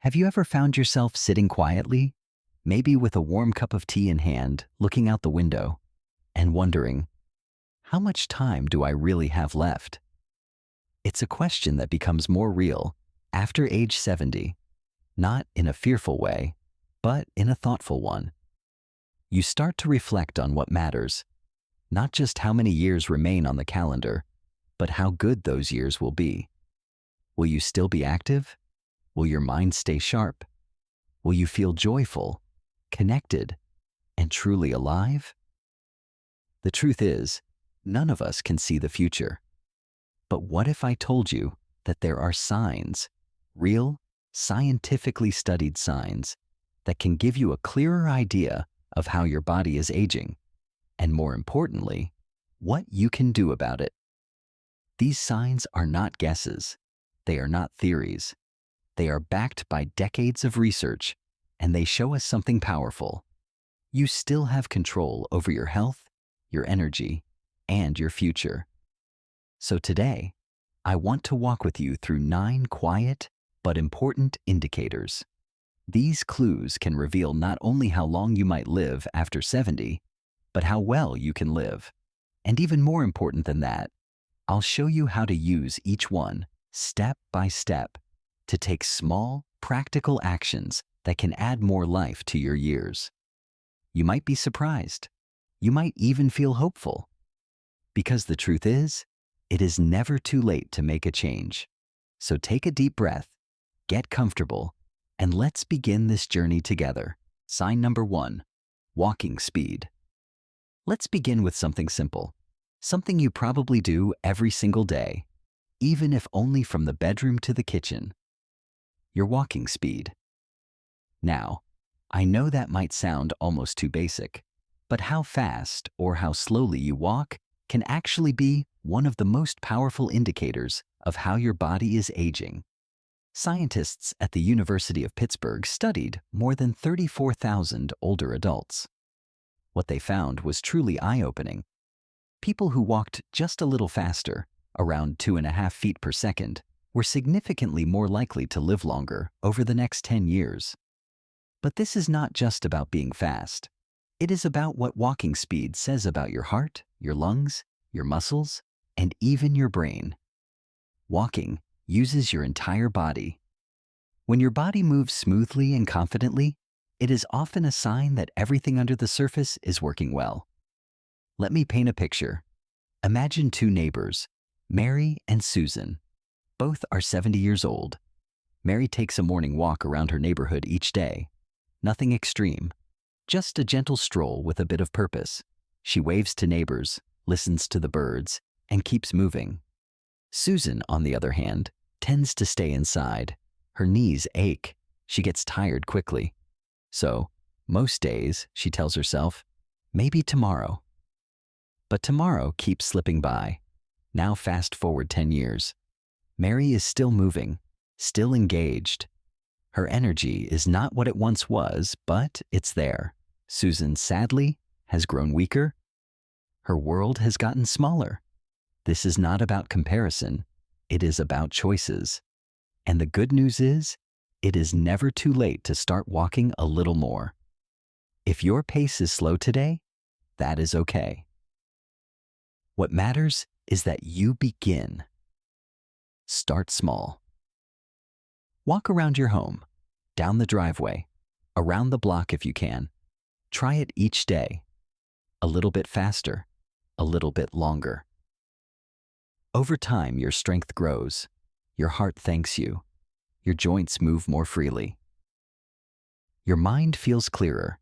Have you ever found yourself sitting quietly, maybe with a warm cup of tea in hand, looking out the window, and wondering, how much time do I really have left? It's a question that becomes more real after age 70, not in a fearful way, but in a thoughtful one. You start to reflect on what matters, not just how many years remain on the calendar, but how good those years will be. Will you still be active? Will your mind stay sharp? Will you feel joyful, connected, and truly alive? The truth is, none of us can see the future. But what if I told you that there are signs, real, scientifically studied signs, that can give you a clearer idea of how your body is aging, and more importantly, what you can do about it? These signs are not guesses. They are not theories. They are backed by decades of research, and they show us something powerful. You still have control over your health, your energy, and your future. So today, I want to walk with you through 9 quiet but important indicators. These clues can reveal not only how long you might live after 70, but how well you can live. And even more important than that, I'll show you how to use each one step by step to take small, practical actions that can add more life to your years. You might be surprised. You might even feel hopeful. Because the truth is, it is never too late to make a change. So take a deep breath, get comfortable, and let's begin this journey together. Sign number 1, walking speed. Let's begin with something simple, something you probably do every single day, even if only from the bedroom to the kitchen. Your walking speed. Now, I know that might sound almost too basic, but how fast or how slowly you walk can actually be one of the most powerful indicators of how your body is aging. Scientists at the University of Pittsburgh studied more than 34,000 older adults. What they found was truly eye-opening. People who walked just a little faster, around 2.5 feet per second, were significantly more likely to live longer over the next 10 years. But this is not just about being fast. It is about what walking speed says about your heart, your lungs, your muscles, and even your brain. Walking uses your entire body. When your body moves smoothly and confidently, it is often a sign that everything under the surface is working well. Let me paint a picture. Imagine 2 neighbors, Mary and Susan. Both are 70 years old. Mary takes a morning walk around her neighborhood each day. Nothing extreme, just a gentle stroll with a bit of purpose. She waves to neighbors, listens to the birds, and keeps moving. Susan, on the other hand, tends to stay inside. Her knees ache. She gets tired quickly. So, most days, she tells herself, maybe tomorrow. But tomorrow keeps slipping by. Now fast forward 10 years. Mary is still moving, still engaged. Her energy is not what it once was, but it's there. Susan, sadly, has grown weaker. Her world has gotten smaller. This is not about comparison. It is about choices. And the good news is, it is never too late to start walking a little more. If your pace is slow today, that is okay. What matters is that you begin. Start small. Walk around your home, down the driveway, around the block if you can. Try it each day. A little bit faster, a little bit longer. Over time, your strength grows. Your heart thanks you. Your joints move more freely. Your mind feels clearer.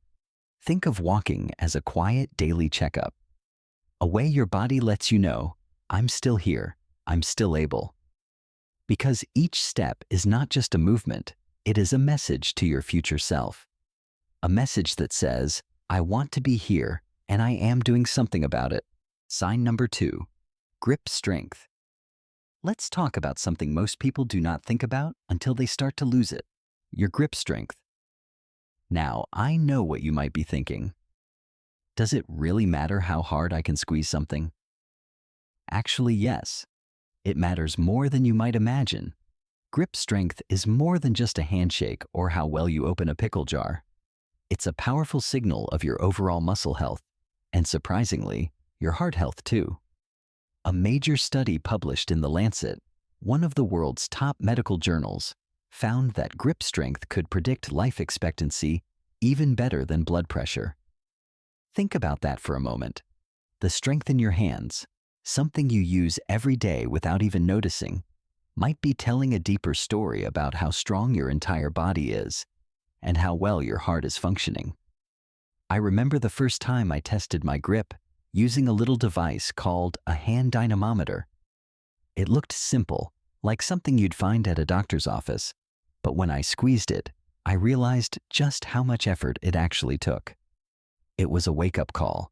Think of walking as a quiet daily checkup. A way your body lets you know, I'm still here, I'm still able. Because each step is not just a movement, it is a message to your future self. A message that says, I want to be here and I am doing something about it. Sign number 2, grip strength. Let's talk about something most people do not think about until they start to lose it, your grip strength. Now, I know what you might be thinking. Does it really matter how hard I can squeeze something? Actually, yes. It matters more than you might imagine. Grip strength is more than just a handshake or how well you open a pickle jar. It's a powerful signal of your overall muscle health, and surprisingly, your heart health too. A major study published in The Lancet, one of the world's top medical journals, found that grip strength could predict life expectancy even better than blood pressure. Think about that for a moment. The strength in your hands, something you use every day without even noticing, might be telling a deeper story about how strong your entire body is and how well your heart is functioning. I remember the first time I tested my grip using a little device called a hand dynamometer. It looked simple, like something you'd find at a doctor's office, but when I squeezed it, I realized just how much effort it actually took. It was a wake-up call.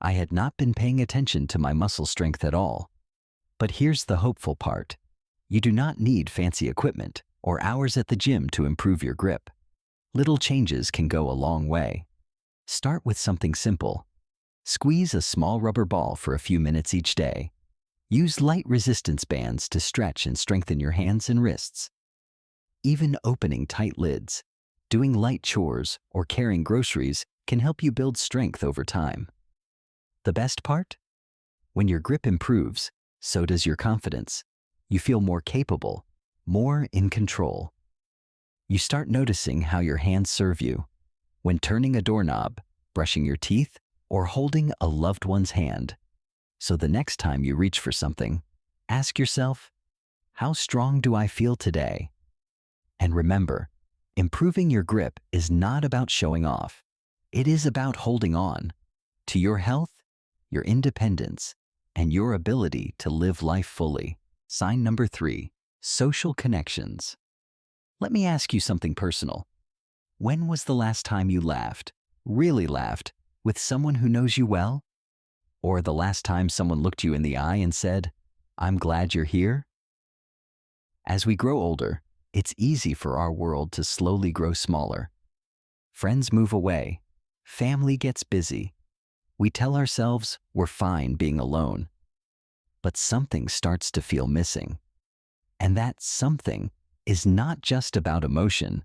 I had not been paying attention to my muscle strength at all. But here's the hopeful part. You do not need fancy equipment or hours at the gym to improve your grip. Little changes can go a long way. Start with something simple. Squeeze a small rubber ball for a few minutes each day. Use light resistance bands to stretch and strengthen your hands and wrists. Even opening tight lids, doing light chores, or carrying groceries can help you build strength over time. The best part? When your grip improves, so does your confidence. You feel more capable, more in control. You start noticing how your hands serve you. When turning a doorknob, brushing your teeth, or holding a loved one's hand. So the next time you reach for something, ask yourself, how strong do I feel today? And remember, improving your grip is not about showing off. It is about holding on to your health, your independence, and your ability to live life fully. Sign number 3, social connections. Let me ask you something personal. When was the last time you laughed, really laughed, with someone who knows you well? Or the last time someone looked you in the eye and said, "I'm glad you're here"? As we grow older, it's easy for our world to slowly grow smaller. Friends move away. Family gets busy. We tell ourselves we're fine being alone. But something starts to feel missing. And that something is not just about emotion.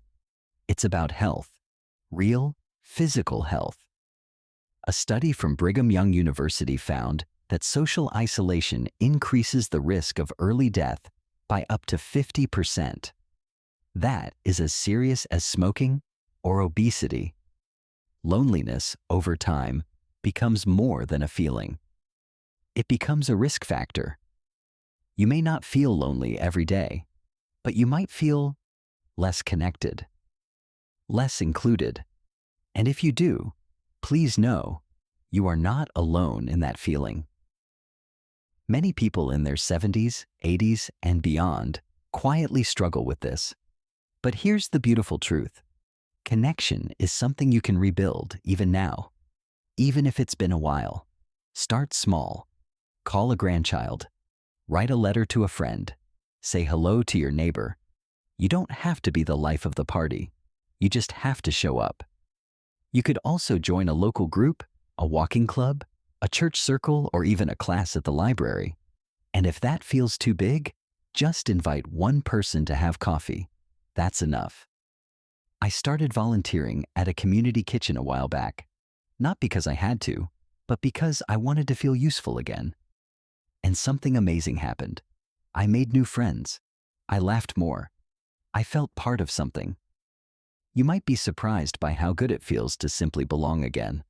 It's about health, real, physical health. A study from Brigham Young University found that social isolation increases the risk of early death by up to 50%. That is as serious as smoking or obesity. Loneliness, over time, becomes more than a feeling. It becomes a risk factor. You may not feel lonely every day, but you might feel less connected, less included. And if you do, please know you are not alone in that feeling. Many people in their 70s, 80s, and beyond quietly struggle with this. But here's the beautiful truth. Connection is something you can rebuild even now. Even if it's been a while. Start small. Call a grandchild. Write a letter to a friend. Say hello to your neighbor. You don't have to be the life of the party. You just have to show up. You could also join a local group, a walking club, a church circle, or even a class at the library. And if that feels too big, just invite one person to have coffee. That's enough. I started volunteering at a community kitchen a while back. Not because I had to, but because I wanted to feel useful again. And something amazing happened. I made new friends. I laughed more. I felt part of something. You might be surprised by how good it feels to simply belong again.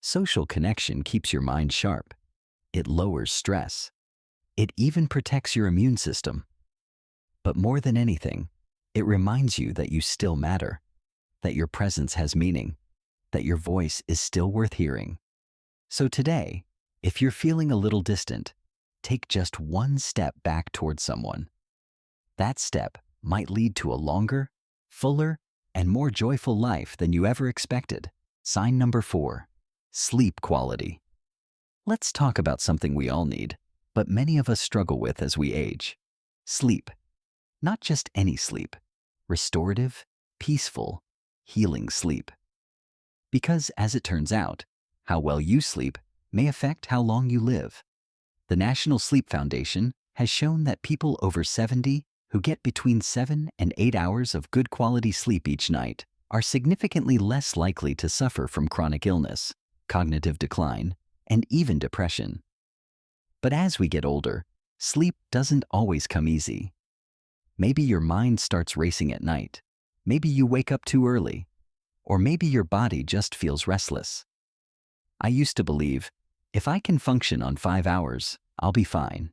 Social connection keeps your mind sharp. It lowers stress. It even protects your immune system. But more than anything, it reminds you that you still matter, that your presence has meaning, that your voice is still worth hearing. So today, if you're feeling a little distant, take just one step back towards someone. That step might lead to a longer, fuller, and more joyful life than you ever expected. Sign number 4, sleep quality. Let's talk about something we all need, but many of us struggle with as we age. Sleep. Not just any sleep. Restorative, peaceful, healing sleep. Because, as it turns out, how well you sleep may affect how long you live. The National Sleep Foundation has shown that people over 70 who get between 7 and 8 hours of good quality sleep each night are significantly less likely to suffer from chronic illness, cognitive decline, and even depression. But as we get older, sleep doesn't always come easy. Maybe your mind starts racing at night. Maybe you wake up too early. Or maybe your body just feels restless. I used to believe, if I can function on 5 hours, I'll be fine.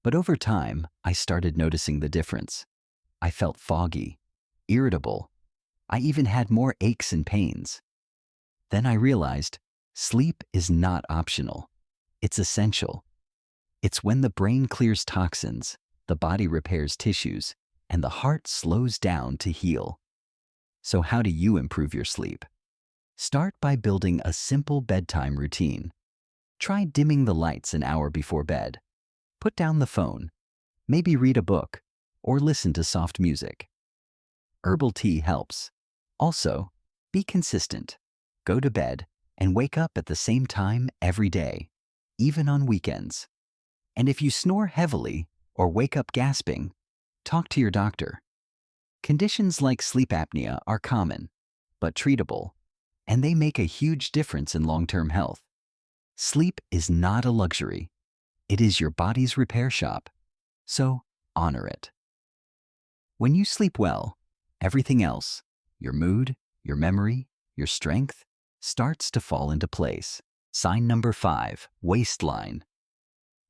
But over time, I started noticing the difference. I felt foggy, irritable. I even had more aches and pains. Then I realized, sleep is not optional. It's essential. It's when the brain clears toxins, the body repairs tissues, and the heart slows down to heal. So how do you improve your sleep? Start by building a simple bedtime routine. Try dimming the lights an hour before bed. Put down the phone. Maybe read a book or listen to soft music. Herbal tea helps. Also, be consistent. Go to bed and wake up at the same time every day, even on weekends. And if you snore heavily or wake up gasping, talk to your doctor. Conditions like sleep apnea are common, but treatable, and they make a huge difference in long-term health. Sleep is not a luxury. It is your body's repair shop, so honor it. When you sleep well, everything else, your mood, your memory, your strength, starts to fall into place. Sign number 5, waistline.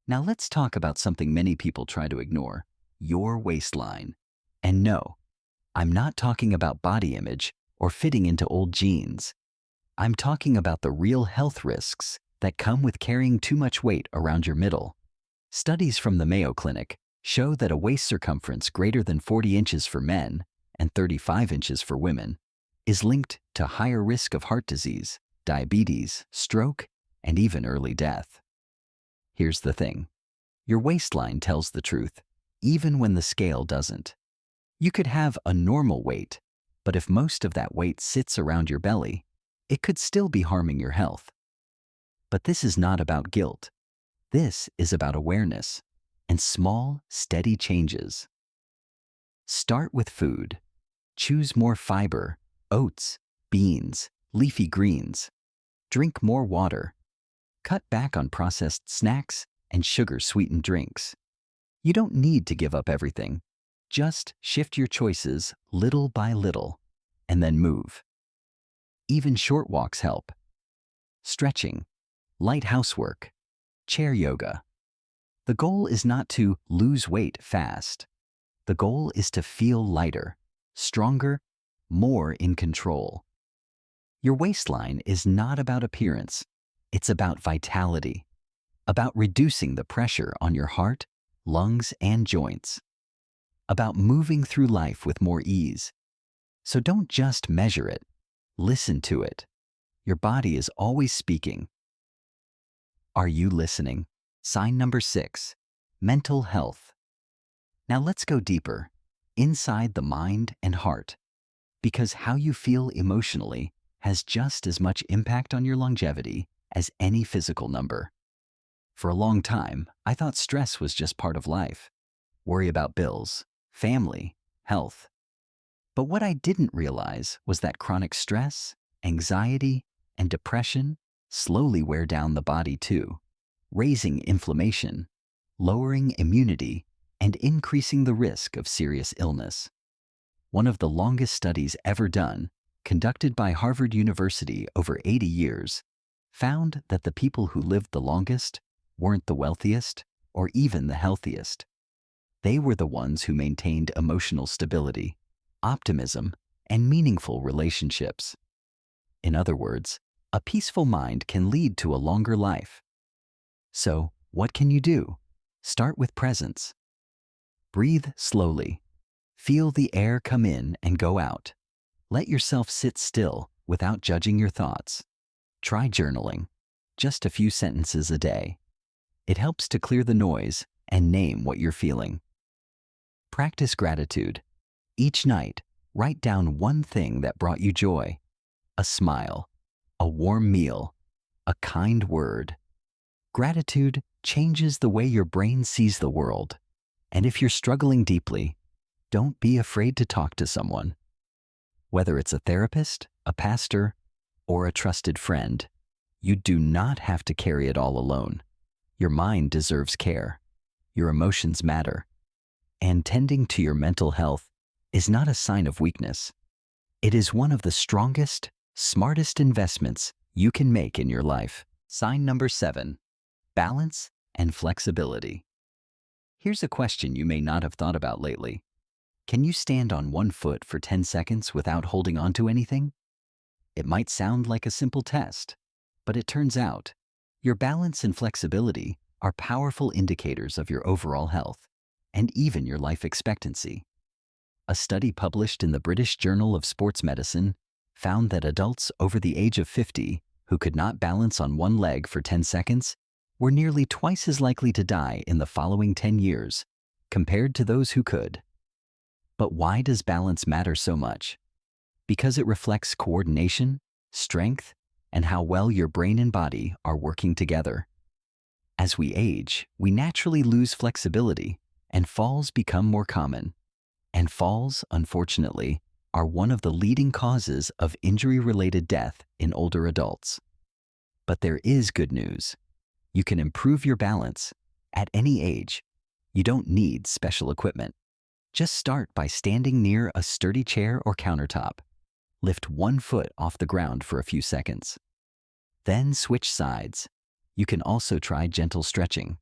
Now let's talk about something many people try to ignore, your waistline. And no, I'm not talking about body image or fitting into old jeans. I'm talking about the real health risks that come with carrying too much weight around your middle. Studies from the Mayo Clinic show that a waist circumference greater than 40 inches for men and 35 inches for women is linked to higher risk of heart disease, diabetes, stroke, and even early death. Here's the thing. Your waistline tells the truth, even when the scale doesn't. You could have a normal weight, but if most of that weight sits around your belly, it could still be harming your health. But this is not about guilt. This is about awareness and small, steady changes. Start with food. Choose more fiber, oats, beans, leafy greens. Drink more water. Cut back on processed snacks and sugar-sweetened drinks. You don't need to give up everything. Just shift your choices little by little, and then move. Even short walks help. Stretching, light housework, chair yoga. The goal is not to lose weight fast. The goal is to feel lighter, stronger, more in control. Your waistline is not about appearance. It's about vitality, about reducing the pressure on your heart, lungs, and joints, about moving through life with more ease. So don't just measure it, listen to it. Your body is always speaking. Are you listening? Sign number 6, mental health. Now let's go deeper, inside the mind and heart, because how you feel emotionally has just as much impact on your longevity as any physical number. For a long time, I thought stress was just part of life. Worry about bills, family, health. But what I didn't realize was that chronic stress, anxiety, and depression slowly wear down the body too, raising inflammation, lowering immunity, and increasing the risk of serious illness. One of the longest studies ever done, conducted by Harvard University over 80 years, found that the people who lived the longest weren't the wealthiest or even the healthiest. They were the ones who maintained emotional stability, optimism, and meaningful relationships. In other words, a peaceful mind can lead to a longer life. So, what can you do? Start with presence. Breathe slowly. Feel the air come in and go out. Let yourself sit still without judging your thoughts. Try journaling, just a few sentences a day. It helps to clear the noise and name what you're feeling. Practice gratitude. Each night, write down one thing that brought you joy. A smile, a warm meal, a kind word. Gratitude changes the way your brain sees the world, And if you're struggling deeply, don't be afraid to talk to someone. Whether it's a therapist, a pastor, or a trusted friend, you do not have to carry it all alone. Your mind deserves care. Your emotions matter. And tending to your mental health is not a sign of weakness. It is one of the strongest, smartest investments you can make in your life. Sign number 7, balance and flexibility. Here's a question you may not have thought about lately. Can you stand on one foot for 10 seconds without holding on to anything? It might sound like a simple test, but it turns out your balance and flexibility are powerful indicators of your overall health and even your life expectancy. A study published in the British Journal of Sports Medicine found that adults over the age of 50 who could not balance on one leg for 10 seconds were nearly twice as likely to die in the following 10 years compared to those who could. But why does balance matter so much? Because it reflects coordination, strength, and how well your brain and body are working together. As we age, we naturally lose flexibility, and falls become more common. And falls, unfortunately, are one of the leading causes of injury-related death in older adults. But there is good news. You can improve your balance at any age. You don't need special equipment. Just start by standing near a sturdy chair or countertop. Lift one foot off the ground for a few seconds. Then switch sides. You can also try gentle stretching.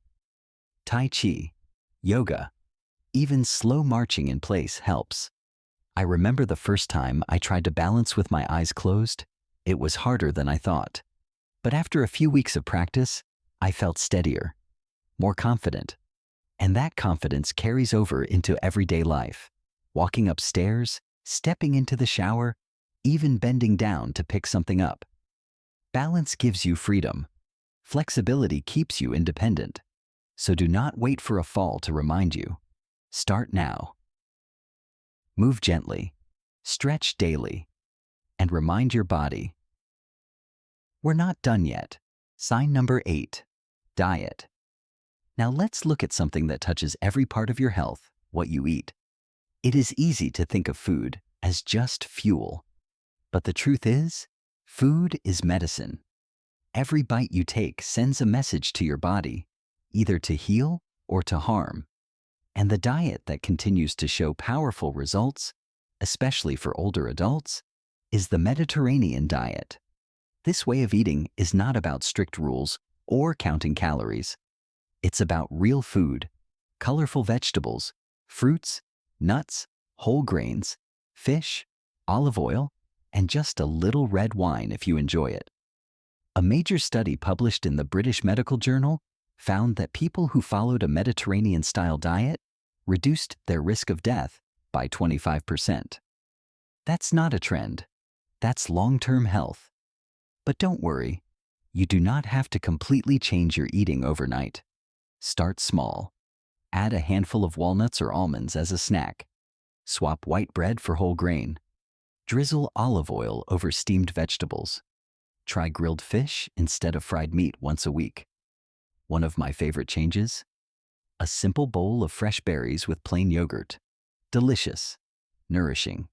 Tai Chi, yoga, even slow marching in place helps. I remember the first time I tried to balance with my eyes closed. It was harder than I thought. But after a few weeks of practice, I felt steadier, more confident. And that confidence carries over into everyday life. Walking upstairs, stepping into the shower, even bending down to pick something up. Balance gives you freedom. Flexibility keeps you independent. So do not wait for a fall to remind you. Start now. Move gently, stretch daily, and remind your body. We're not done yet. Sign number 8, diet. Now let's look at something that touches every part of your health, what you eat. It is easy to think of food as just fuel. But the truth is, food is medicine. Every bite you take sends a message to your body, either to heal or to harm. And the diet that continues to show powerful results, especially for older adults, is the Mediterranean diet. This way of eating is not about strict rules or counting calories. It's about real food, colorful vegetables, fruits, nuts, whole grains, fish, olive oil, and just a little red wine if you enjoy it. A major study published in the British Medical Journal found that people who followed a Mediterranean-style diet reduced their risk of death by 25%. That's not a trend. That's long-term health. But don't worry, you do not have to completely change your eating overnight. Start small. Add a handful of walnuts or almonds as a snack. Swap white bread for whole grain. Drizzle olive oil over steamed vegetables. Try grilled fish instead of fried meat once a week. One of my favorite changes? A simple bowl of fresh berries with plain yogurt. Delicious, nourishing,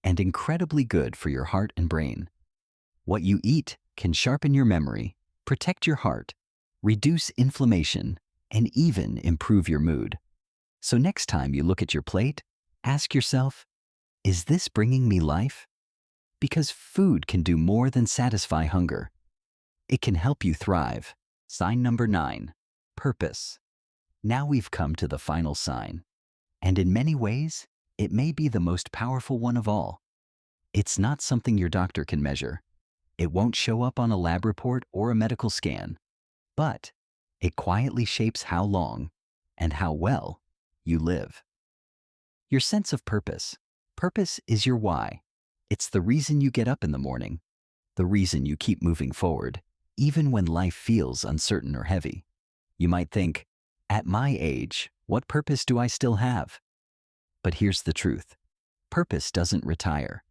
and incredibly good for your heart and brain. What you eat can sharpen your memory, protect your heart, reduce inflammation, and even improve your mood. So next time you look at your plate, ask yourself, is this bringing me life? Because food can do more than satisfy hunger. It can help you thrive. Sign number 9, purpose. Now we've come to the final sign. And in many ways, it may be the most powerful one of all. It's not something your doctor can measure. It won't show up on a lab report or a medical scan. But it quietly shapes how long and how well you live. Your sense of purpose. Purpose is your why. It's the reason you get up in the morning, the reason you keep moving forward, even when life feels uncertain or heavy. You might think, at my age, what purpose do I still have? But here's the truth. Purpose doesn't retire.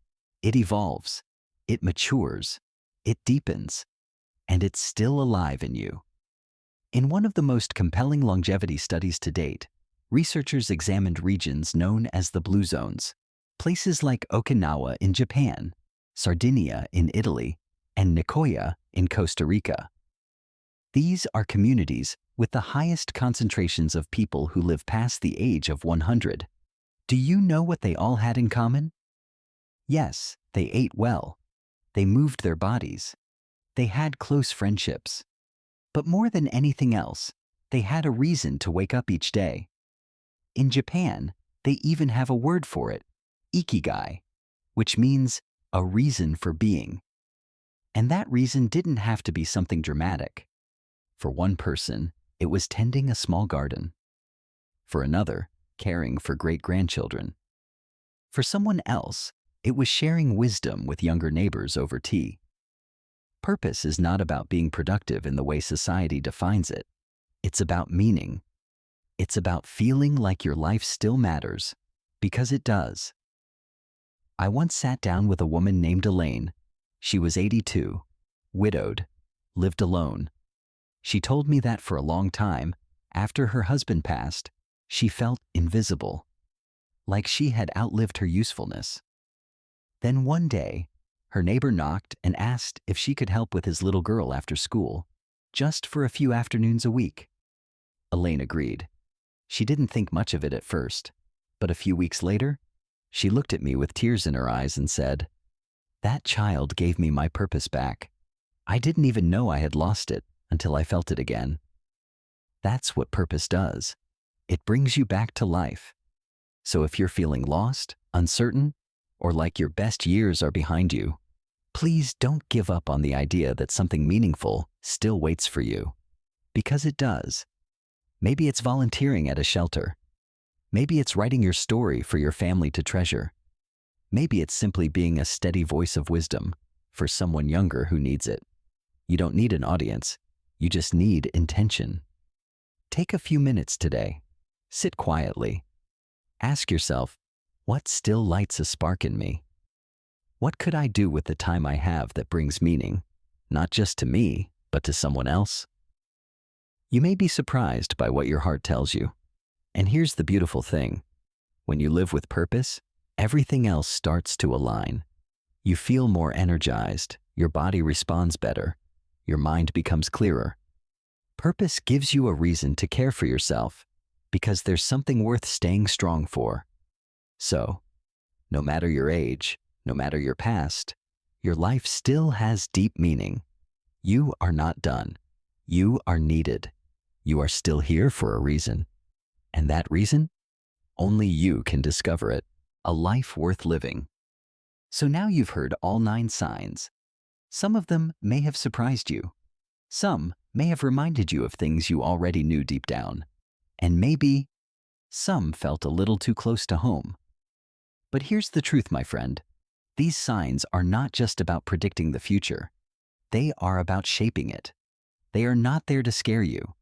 It evolves, it matures, it deepens, and it's still alive in you. In one of the most compelling longevity studies to date, researchers examined regions known as the blue zones, places like Okinawa in Japan, Sardinia in Italy, and Nicoya in Costa Rica. These are communities with the highest concentrations of people who live past the age of 100. Do you know what they all had in common? Yes, they ate well. They moved their bodies. They had close friendships. But more than anything else, they had a reason to wake up each day. In Japan, they even have a word for it, ikigai, which means a reason for being. And that reason didn't have to be something dramatic. For one person, it was tending a small garden. For another, caring for great-grandchildren. For someone else, it was sharing wisdom with younger neighbors over tea. Purpose is not about being productive in the way society defines it. It's about meaning. It's about feeling like your life still matters, because it does. I once sat down with a woman named Elaine. She was 82, widowed, lived alone. She told me that for a long time, after her husband passed, she felt invisible, like she had outlived her usefulness. Then one day, her neighbor knocked and asked if she could help with his little girl after school, just for a few afternoons a week. Elaine agreed. She didn't think much of it at first, but a few weeks later, she looked at me with tears in her eyes and said, "That child gave me my purpose back. I didn't even know I had lost it until I felt it again." That's what purpose does. It brings you back to life. So if you're feeling lost, uncertain, or like your best years are behind you, please don't give up on the idea that something meaningful still waits for you. Because it does. Maybe it's volunteering at a shelter. Maybe it's writing your story for your family to treasure. Maybe it's simply being a steady voice of wisdom for someone younger who needs it. You don't need an audience. You just need intention. Take a few minutes today. Sit quietly. Ask yourself, what still lights a spark in me? What could I do with the time I have that brings meaning, not just to me, but to someone else? You may be surprised by what your heart tells you. And here's the beautiful thing. When you live with purpose, everything else starts to align. You feel more energized, your body responds better, your mind becomes clearer. Purpose gives you a reason to care for yourself because there's something worth staying strong for. So, no matter your age, no matter your past, your life still has deep meaning. You are not done. You are needed. You are still here for a reason. And that reason? Only you can discover it. A life worth living. So now you've heard all 9 signs. Some of them may have surprised you. Some may have reminded you of things you already knew deep down. And maybe some felt a little too close to home. But here's the truth, my friend. These signs are not just about predicting the future. They are about shaping it. They are not there to scare you.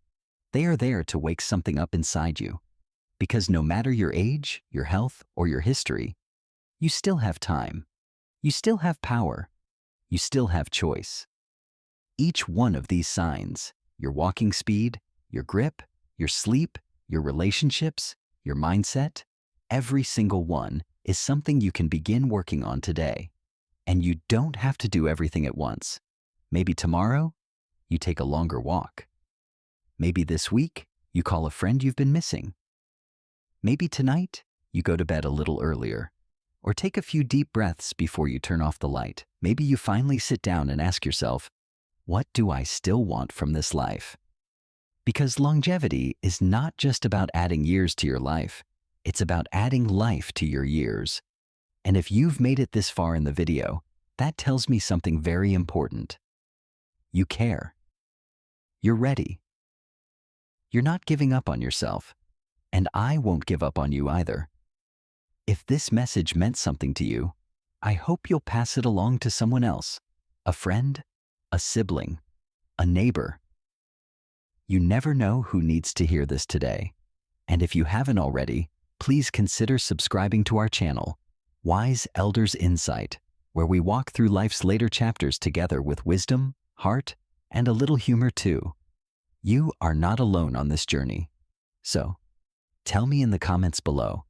They are there to wake something up inside you. Because no matter your age, your health, or your history, you still have time. You still have power. You still have choice. Each one of these signs, your walking speed, your grip, your sleep, your relationships, your mindset, every single one is something you can begin working on today. And you don't have to do everything at once. Maybe tomorrow, you take a longer walk. Maybe this week, you call a friend you've been missing. Maybe tonight, you go to bed a little earlier. Or take a few deep breaths before you turn off the light. Maybe you finally sit down and ask yourself, what do I still want from this life? Because longevity is not just about adding years to your life. It's about adding life to your years. And if you've made it this far in the video, that tells me something very important. You care. You're ready. You're not giving up on yourself. And I won't give up on you either. If this message meant something to you, I hope you'll pass it along to someone else, a friend, a sibling, a neighbor. You never know who needs to hear this today. And if you haven't already, please consider subscribing to our channel, Wise Elders Insight, where we walk through life's later chapters together with wisdom, heart, and a little humor too. You are not alone on this journey. So, Tell me in the comments below,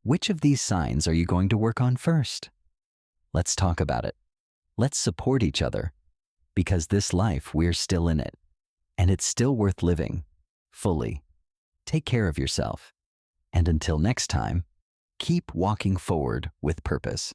which of these signs are you going to work on first? Let's talk about it. Let's support each other, because this life, we're still in it, and it's still worth living fully. Take care of yourself, and until next time, keep walking forward with purpose.